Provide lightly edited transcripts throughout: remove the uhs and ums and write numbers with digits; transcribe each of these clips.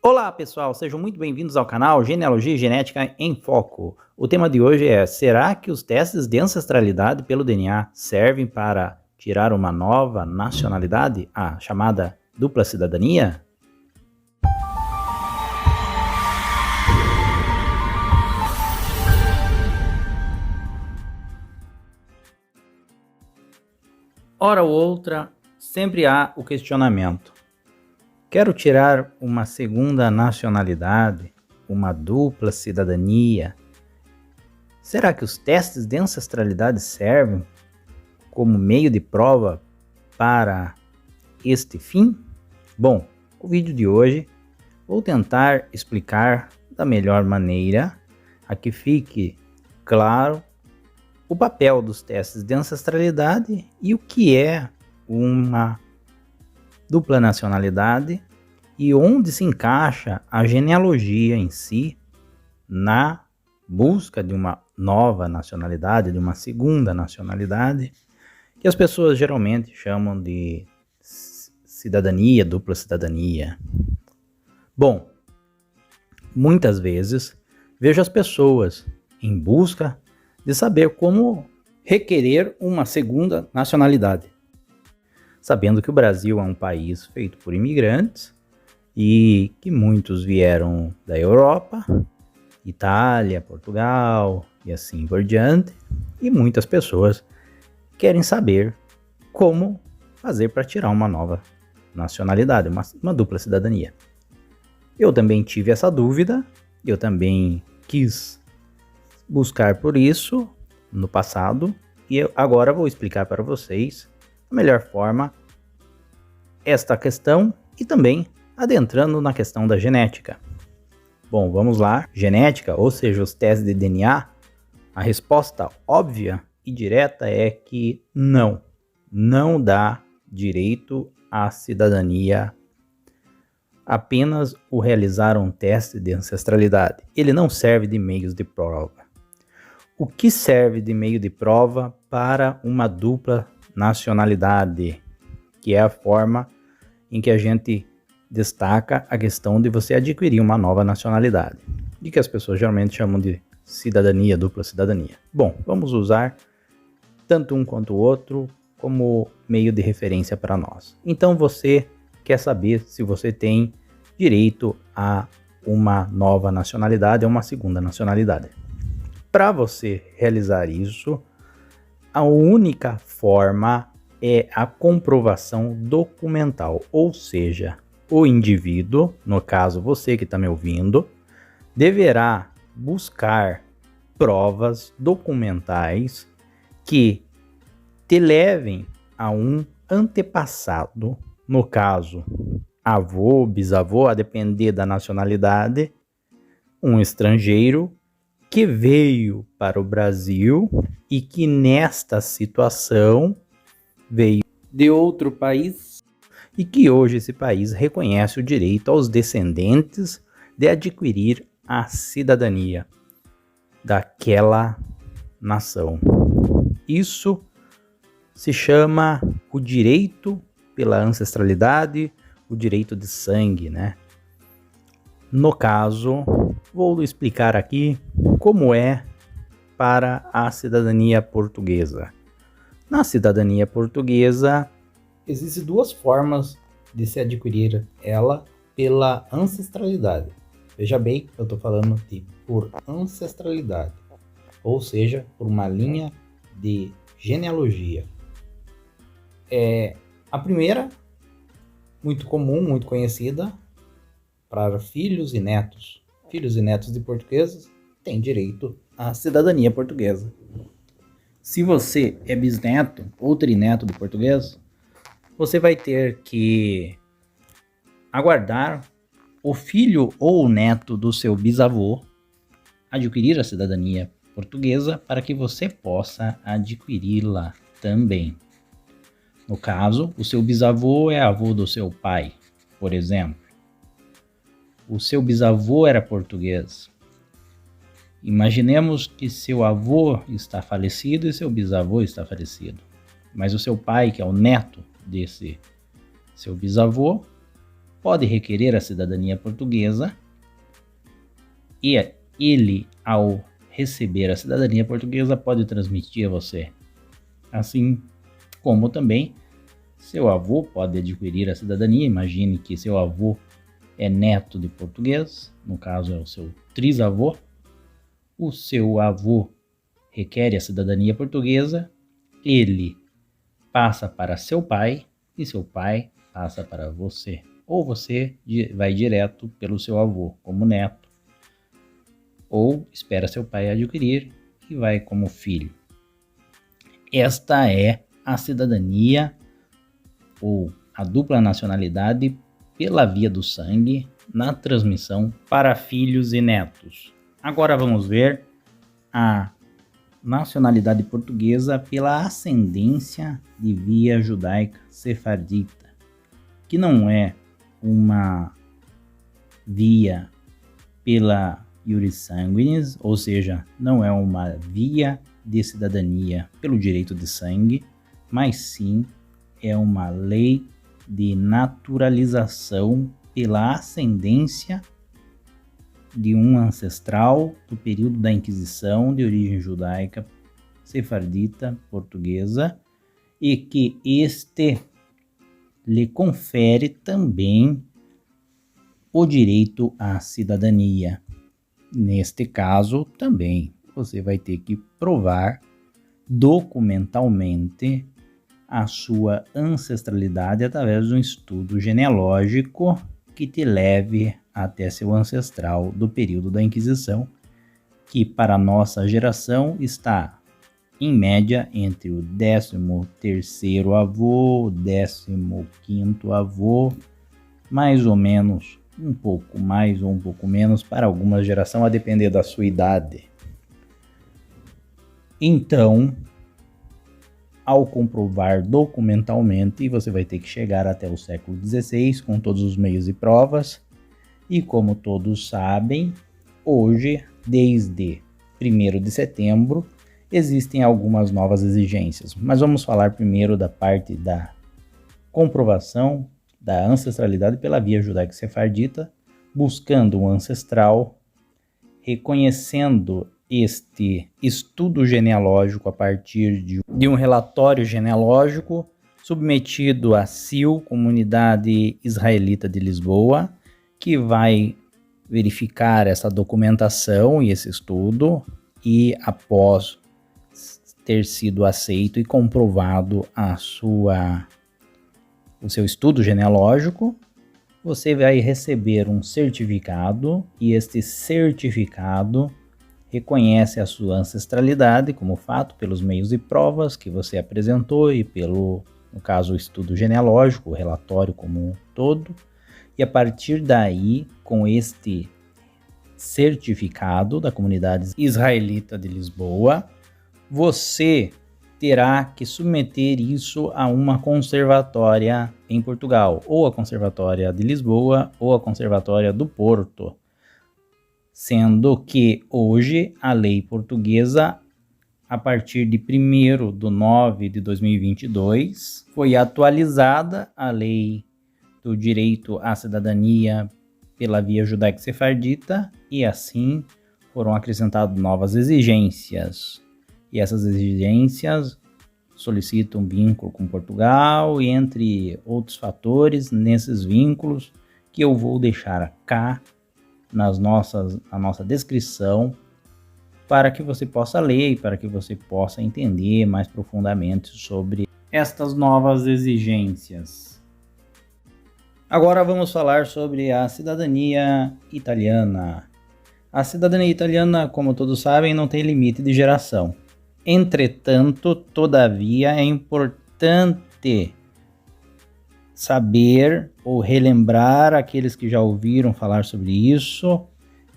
Olá pessoal, sejam muito bem-vindos ao canal Genealogia e Genética em Foco. O tema de hoje é: será que os testes de ancestralidade pelo DNA servem para tirar uma nova nacionalidade, a chamada dupla cidadania? Ora ou outra, sempre há o questionamento: quero tirar uma segunda nacionalidade, uma dupla cidadania. Será que os testes de ancestralidade servem como meio de prova para este fim? Bom, o vídeo de hoje vou tentar explicar da melhor maneira, a que fique claro o papel dos testes de ancestralidade e o que é uma dupla nacionalidade e onde se encaixa a genealogia em si na busca de uma nova nacionalidade, de uma segunda nacionalidade, que as pessoas geralmente chamam de cidadania, dupla cidadania. Bom, muitas vezes vejo as pessoas em busca de saber como requerer uma segunda nacionalidade, sabendo que o Brasil é um país feito por imigrantes e que muitos vieram da Europa, Itália, Portugal e assim por diante, e muitas pessoas querem saber como fazer para tirar uma nova nacionalidade, uma dupla cidadania. Eu também tive essa dúvida, eu também quis buscar por isso no passado, e eu agora vou explicar para vocês a melhor forma esta questão e também adentrando na questão da genética. Bom, vamos lá. Genética, ou seja, os testes de DNA, a resposta óbvia e direta é que não dá direito à cidadania apenas o realizar um teste de ancestralidade. Ele não serve de meio de prova. O que serve de meio de prova para uma dupla nacionalidade, que é a forma em que a gente destaca a questão de você adquirir uma nova nacionalidade, e que as pessoas geralmente chamam de cidadania, dupla cidadania. Bom, vamos usar tanto um quanto o outro como meio de referência para nós. Então você quer saber se você tem direito a uma nova nacionalidade ou uma segunda nacionalidade. Para você realizar isso, a única forma é a comprovação documental, ou seja, o indivíduo, no caso você que está me ouvindo, deverá buscar provas documentais que te levem a um antepassado, no caso avô, bisavô, a depender da nacionalidade, um estrangeiro que veio para o Brasil e que nesta situação veio de outro país e que hoje esse país reconhece o direito aos descendentes de adquirir a cidadania daquela nação. Isso se chama o direito pela ancestralidade, o direito de sangue, né? No caso, vou explicar aqui como é para a cidadania portuguesa. Na cidadania portuguesa, existem duas formas de se adquirir ela pela ancestralidade. Veja bem, eu estou falando de por ancestralidade, ou seja, por uma linha de genealogia. A primeira, muito comum, muito conhecida, para filhos e netos. Filhos e netos de portugueses têm direito à cidadania portuguesa. Se você é bisneto ou trineto de português, você vai ter que aguardar o filho ou o neto do seu bisavô adquirir a cidadania portuguesa para que você possa adquiri-la também. No caso, o seu bisavô é avô do seu pai, por exemplo. O seu bisavô era português. Imaginemos que seu avô está falecido e seu bisavô está falecido. Mas o seu pai, que é o neto desse seu bisavô, pode requerer a cidadania portuguesa e ele, ao receber a cidadania portuguesa, pode transmitir a você. Assim como também seu avô pode adquirir a cidadania. Imagine que seu avô é neto de português, no caso é o seu trisavô. O seu avô requer a cidadania portuguesa, ele passa para seu pai e seu pai passa para você. Ou você vai direto pelo seu avô como neto, ou espera seu pai adquirir e vai como filho. Esta é a cidadania ou a dupla nacionalidade pela via do sangue na transmissão para filhos e netos. Agora vamos ver a nacionalidade portuguesa pela ascendência de via judaica sefardita, que não é uma via pela iuris sanguinis, ou seja, não é uma via de cidadania pelo direito de sangue, mas sim é uma lei de naturalização pela ascendência de um ancestral do período da Inquisição de origem judaica sefardita portuguesa, e que este lhe confere também o direito à cidadania. Neste caso, também você vai ter que provar documentalmente a sua ancestralidade através de um estudo genealógico que te leve até seu ancestral do período da Inquisição, que para a nossa geração está em média entre o 13º avô, 15º avô, mais ou menos, um pouco mais ou um pouco menos para alguma geração, a depender da sua idade. Então, ao comprovar documentalmente, você vai ter que chegar até o século XVI com todos os meios e provas. E como todos sabem, hoje, desde 1º de setembro, existem algumas novas exigências. Mas vamos falar primeiro da parte da comprovação da ancestralidade pela via judaico-sefardita, buscando um ancestral, reconhecendo este estudo genealógico a partir de um relatório genealógico submetido à CIL, Comunidade Israelita de Lisboa, que vai verificar essa documentação e esse estudo, e após ter sido aceito e comprovado o seu estudo genealógico, você vai receber um certificado, e este certificado reconhece a sua ancestralidade como fato pelos meios e provas que você apresentou e pelo, no caso, o estudo genealógico, o relatório como um todo. E a partir daí, com este certificado da Comunidade Israelita de Lisboa, você terá que submeter isso a uma conservatória em Portugal, ou a Conservatória de Lisboa, ou a Conservatória do Porto. Sendo que hoje a lei portuguesa, a partir de 1º de 9 de 2022, foi atualizada a lei do direito à cidadania pela via judaico-sefardita, e assim foram acrescentadas novas exigências. E essas exigências solicitam vínculo com Portugal e entre outros fatores nesses vínculos que eu vou deixar cá na nossa descrição, para que você possa ler e para que você possa entender mais profundamente sobre estas novas exigências. Agora vamos falar sobre a cidadania italiana. A cidadania italiana, como todos sabem, não tem limite de geração. Entretanto, todavia, é importante saber ou relembrar aqueles que já ouviram falar sobre isso,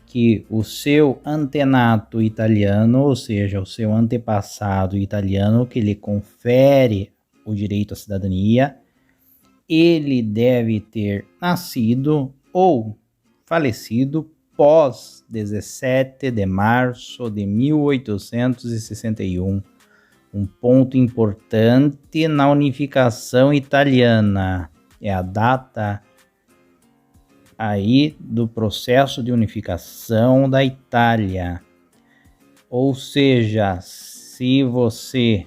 que o seu antenato italiano, ou seja, o seu antepassado italiano que lhe confere o direito à cidadania, ele deve ter nascido ou falecido pós 17 de março de 1861. Um ponto importante na unificação italiana é a data aí do processo de unificação da Itália. Ou seja, se você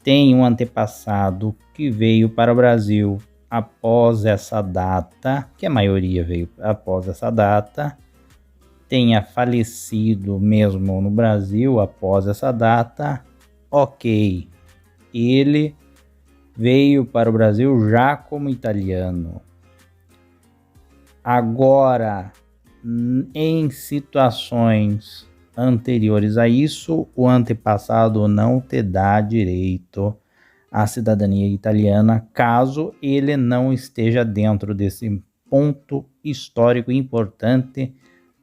tem um antepassado que veio para o Brasil após essa data, que a maioria veio após essa data, tenha falecido mesmo no Brasil após essa data, ok, ele veio para o Brasil já como italiano. Agora, em situações anteriores a isso, o antepassado não te dá direito à cidadania italiana, caso ele não esteja dentro desse ponto histórico importante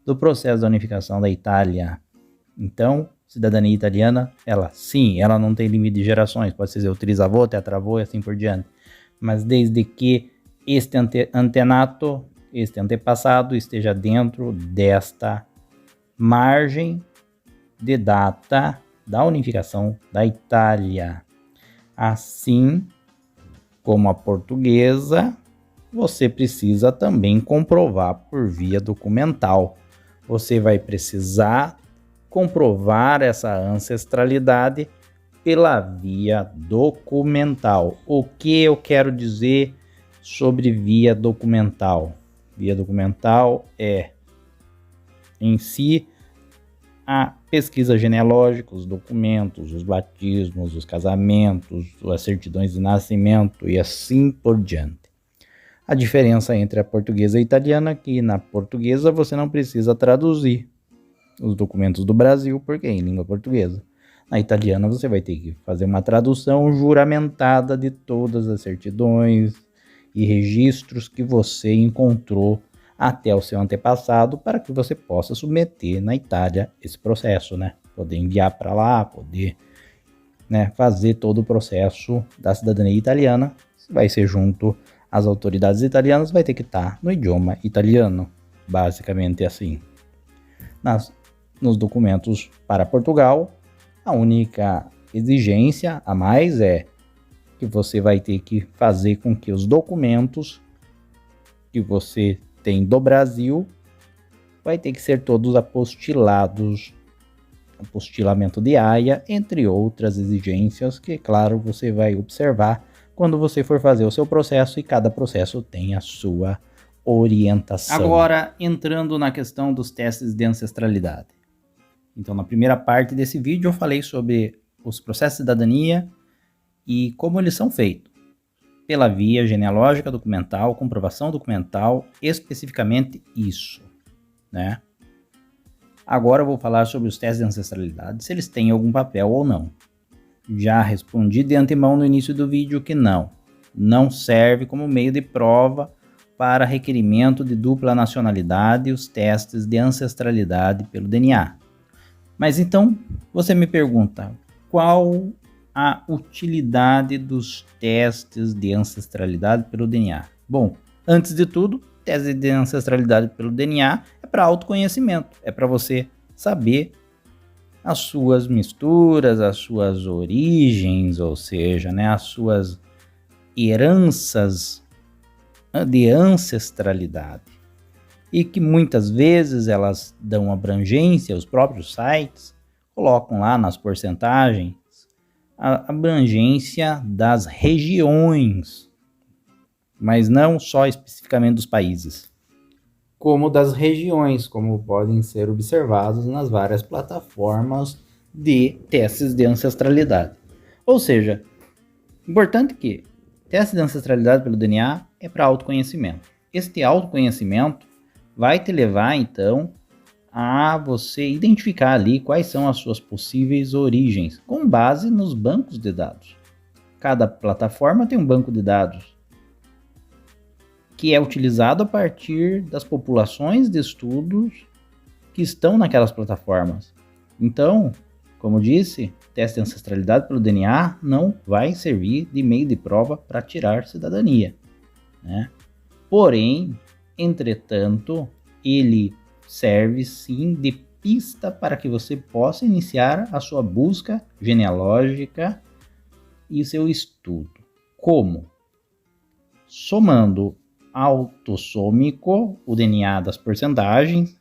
do processo da unificação da Itália. Então, cidadania italiana, ela não tem limite de gerações, pode ser o trisavô, tetravô e assim por diante, mas desde que este antenato, este antepassado esteja dentro desta margem de data da unificação da Itália. Assim como a portuguesa, você precisa também comprovar por via documental. Você vai precisar comprovar essa ancestralidade pela via documental. O que eu quero dizer sobre via documental? Via documental é, em si, a pesquisa genealógica, os documentos, os batismos, os casamentos, as certidões de nascimento e assim por diante. A diferença entre a portuguesa e a italiana é que na portuguesa você não precisa traduzir os documentos do Brasil, porque é em língua portuguesa. Na italiana você vai ter que fazer uma tradução juramentada de todas as certidões e registros que você encontrou até o seu antepassado, para que você possa submeter na Itália esse processo, né? Poder enviar para lá, poder, né, fazer todo o processo da cidadania italiana. Vai ser junto às autoridades italianas, vai ter que estar no idioma italiano, basicamente assim. Nos documentos para Portugal, a única exigência a mais é que você vai ter que fazer com que os documentos que você tem do Brasil vai ter que ser todos apostilados, apostilamento de Haia, entre outras exigências que, claro, você vai observar quando você for fazer o seu processo, e cada processo tem a sua orientação. Agora, entrando na questão dos testes de ancestralidade. Então, na primeira parte desse vídeo eu falei sobre os processos de cidadania e como eles são feitos. Pela via genealógica documental, comprovação documental, especificamente isso, né? Agora eu vou falar sobre os testes de ancestralidade, se eles têm algum papel ou não. Já respondi de antemão no início do vídeo que não serve como meio de prova para requerimento de dupla nacionalidade os testes de ancestralidade pelo DNA. Mas então, você me pergunta, qual a utilidade dos testes de ancestralidade pelo DNA? Bom, antes de tudo, teste de ancestralidade pelo DNA é para autoconhecimento, é para você saber as suas misturas, as suas origens, ou seja, né, as suas heranças de ancestralidade. E que muitas vezes elas dão abrangência, os próprios sites colocam lá nas porcentagens a abrangência das regiões, mas não só especificamente dos países, como das regiões, como podem ser observados nas várias plataformas de testes de ancestralidade. Ou seja, importante que teste de ancestralidade pelo DNA é para autoconhecimento. Este autoconhecimento vai te levar, então, a você identificar ali quais são as suas possíveis origens, com base nos bancos de dados. Cada plataforma tem um banco de dados que é utilizado a partir das populações de estudos que estão naquelas plataformas. Então, como disse, teste de ancestralidade pelo DNA não vai servir de meio de prova para tirar cidadania, né? Porém, entretanto, ele serve sim de pista para que você possa iniciar a sua busca genealógica e seu estudo. Como? Somando autossômico, o DNA das porcentagens,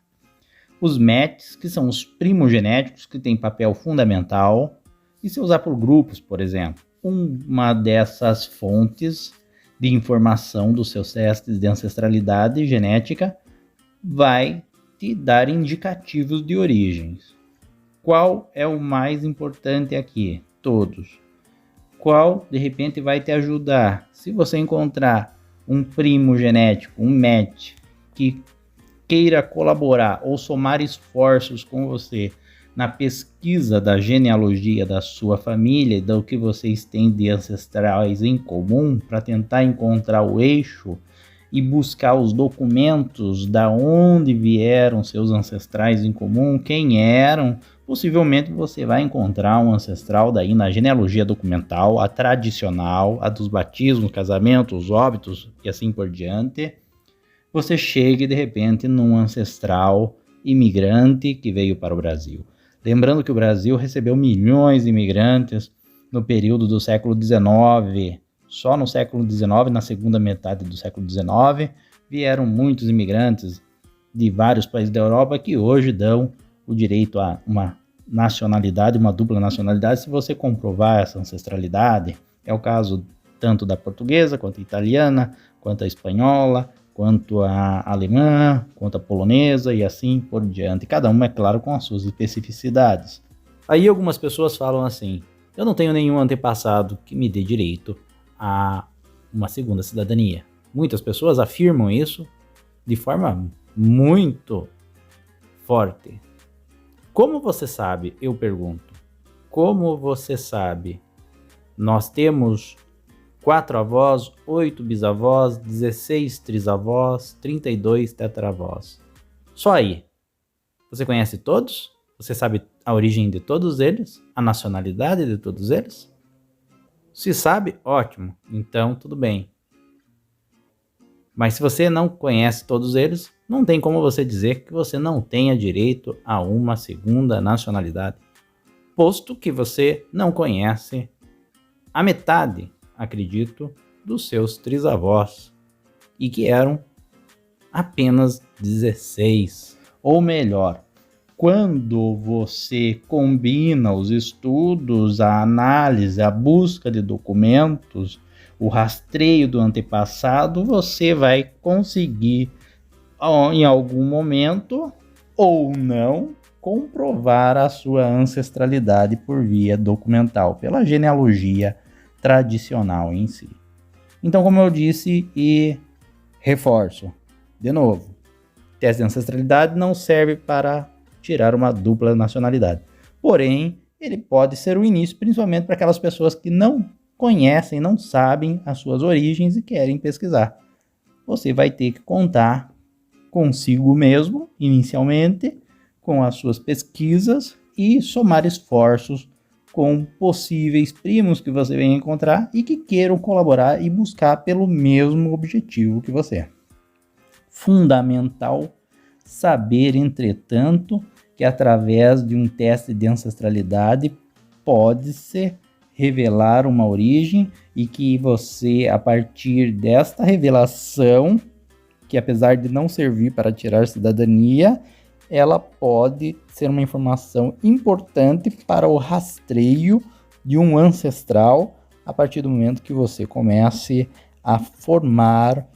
os METs, que são os primogenéticos, que têm papel fundamental, e se usar por grupos, por exemplo. Uma dessas fontes de informação dos seus testes de ancestralidade genética vai te dar indicativos de origens. Qual é o mais importante aqui? Todos. Qual, de repente, vai te ajudar? Se você encontrar um primo genético, um MET, que queira colaborar ou somar esforços com você na pesquisa da genealogia da sua família e do que vocês têm de ancestrais em comum, para tentar encontrar o eixo e buscar os documentos da onde vieram seus ancestrais em comum, quem eram, possivelmente você vai encontrar um ancestral daí na genealogia documental, a tradicional, a dos batismos, casamentos, óbitos e assim por diante. Você chega de repente num ancestral imigrante que veio para o Brasil. Lembrando que o Brasil recebeu milhões de imigrantes no período do século XIX. Só no século XIX, na segunda metade do século XIX, vieram muitos imigrantes de vários países da Europa que hoje dão o direito a uma nacionalidade, uma dupla nacionalidade, se você comprovar essa ancestralidade. É o caso tanto da portuguesa, quanto a italiana, quanto a espanhola, quanto a alemã, quanto a polonesa e assim por diante. Cada uma, é claro, com as suas especificidades. Aí algumas pessoas falam assim: eu não tenho nenhum antepassado que me dê direito a uma segunda cidadania. Muitas pessoas afirmam isso de forma muito forte. Como você sabe? Eu pergunto. Como você sabe? Nós temos 4 avós, 8 bisavós, 16 trisavós, 32 tetravós. Só aí. Você conhece todos? Você sabe a origem de todos eles? A nacionalidade de todos eles? Se sabe, ótimo. Então, tudo bem. Mas se você não conhece todos eles, não tem como você dizer que você não tenha direito a uma segunda nacionalidade, posto que você não conhece a metade, acredito, dos seus trisavós, e que eram apenas 16. Ou melhor, quando você combina os estudos, a análise, a busca de documentos, o rastreio do antepassado, você vai conseguir, em algum momento, ou não, comprovar a sua ancestralidade por via documental, pela genealogia tradicional em si. Então, como eu disse e reforço, de novo, teste de ancestralidade não serve para tirar uma dupla nacionalidade. Porém, ele pode ser o início, principalmente para aquelas pessoas que não conhecem, não sabem as suas origens e querem pesquisar. Você vai ter que contar consigo mesmo, inicialmente, com as suas pesquisas e somar esforços com possíveis primos que você venha encontrar e que queiram colaborar e buscar pelo mesmo objetivo que você. Fundamental saber, entretanto, que através de um teste de ancestralidade pode-se revelar uma origem e que você, a partir desta revelação, que apesar de não servir para tirar cidadania, ela pode ser uma informação importante para o rastreio de um ancestral a partir do momento que você comece a formar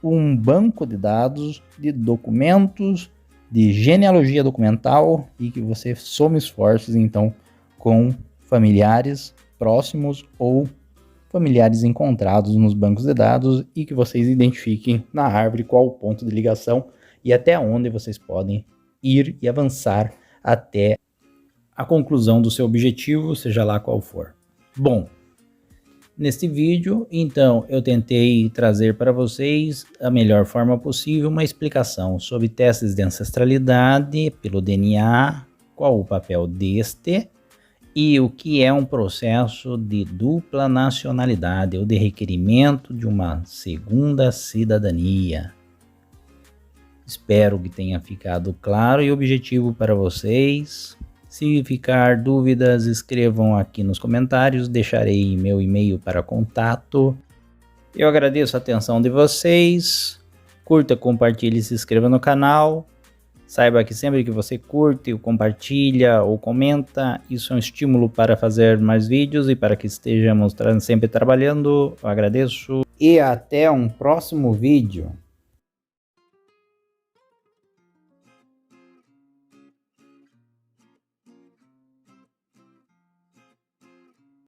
um banco de dados de documentos, de genealogia documental e que você some esforços então com familiares próximos ou familiares encontrados nos bancos de dados e que vocês identifiquem na árvore qual o ponto de ligação e até onde vocês podem ir e avançar até a conclusão do seu objetivo, seja lá qual for. Bom, neste vídeo, então, eu tentei trazer para vocês a melhor forma possível uma explicação sobre testes de ancestralidade pelo DNA, qual o papel deste e o que é um processo de dupla nacionalidade ou de requerimento de uma segunda cidadania. Espero que tenha ficado claro e objetivo para vocês. Se ficar dúvidas, escrevam aqui nos comentários, deixarei meu e-mail para contato. Eu agradeço a atenção de vocês. Curta, compartilhe e se inscreva no canal. Saiba que sempre que você curte, ou compartilha ou comenta, isso é um estímulo para fazer mais vídeos e para que estejamos sempre trabalhando. Eu agradeço e até um próximo vídeo.